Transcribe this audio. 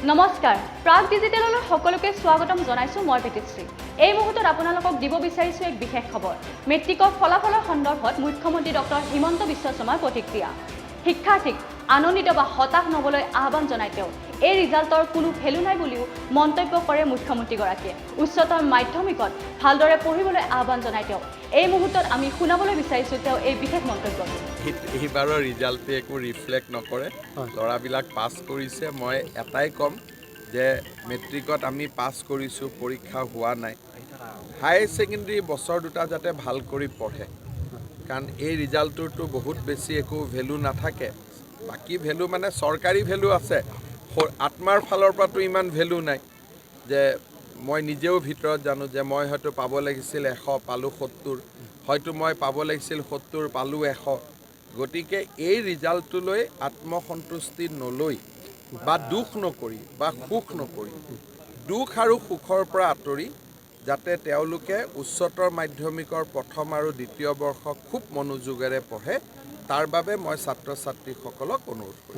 নমস্কাৰ প্ৰাগ ডিজিটেললৈ সকলোকে স্বাগতম জনাইছো মই পিতৃশ্ৰী এই মুহূৰ্তত আপোনালোকক দিব বিচাৰিছো এক বিশেষ খবৰ মেট্ৰিকৰ ফলাফলৰ সন্দৰ্ভত মুখ্যমন্ত্ৰী ডক্টৰ হিমন্ত বিশ্ব শৰ্মাৰ প্ৰতিক্ৰিয়া শিক্ষাৰ্থীক আনন্দিত বা হতাশ নবলৈ আহ্বান জনাই তেওঁ এই ৰিজাল্টৰ কোনো ভেলু নাই বুলিও মন্তব্য কৰে মুখ্যমন্ত্ৰীগৰাকীয়ে উচ্চতৰ মাধ্যমিকত ভালদৰে পঢ়িবলৈ আহ্বান জনাই তেওঁ এই মুহূৰ্তত আমি শুনাবলৈ বিচাৰিছো তেওঁ এই বিশেষ মন্তব্যটো এইবাৰৰ ৰিজাল্টে একো ৰিফ্লেক্ট নকৰে ল'ৰাবিলাক পাছ কৰিছে মই এটাই ক'ম যে মেট্ৰিকত আমি পাছ কৰিছোঁ পৰীক্ষা হোৱা নাই হাই ছেকেণ্ডেৰী বছৰ দুটা যাতে ভাল কৰি পঢ়ে কাৰণ এই ৰিজাল্টটোতো বহুত বেছি একো ভেলু নাথাকে বাকী ভেলু মানে চৰকাৰী ভেলু আছে আত্মাৰ ফালৰ পৰাতো ইমান ভেলু নাই যে মই নিজেও ভিতৰত জানো যে মই হয়তো পাব লাগিছিল 100 পালোঁ 70 হয়তো মই পাব লাগিছিল 70 পালোঁ 100 গতিকে এই ৰিজাল্টটোলৈ আত্মসন্তুষ্টি নলৈ বা দুখ নকৰি বা সুখ নকৰি দুখ আৰু সুখৰ পৰা আঁতৰি যাতে তেওঁলোকে উচ্চতৰ মাধ্যমিকৰ প্ৰথম আৰু দ্বিতীয় বৰ্ষ খুব মনোযোগেৰে পঢ়ে তাৰ বাবে মই ছাত্ৰ ছাত্ৰীসকলক অনুৰোধ কৰিম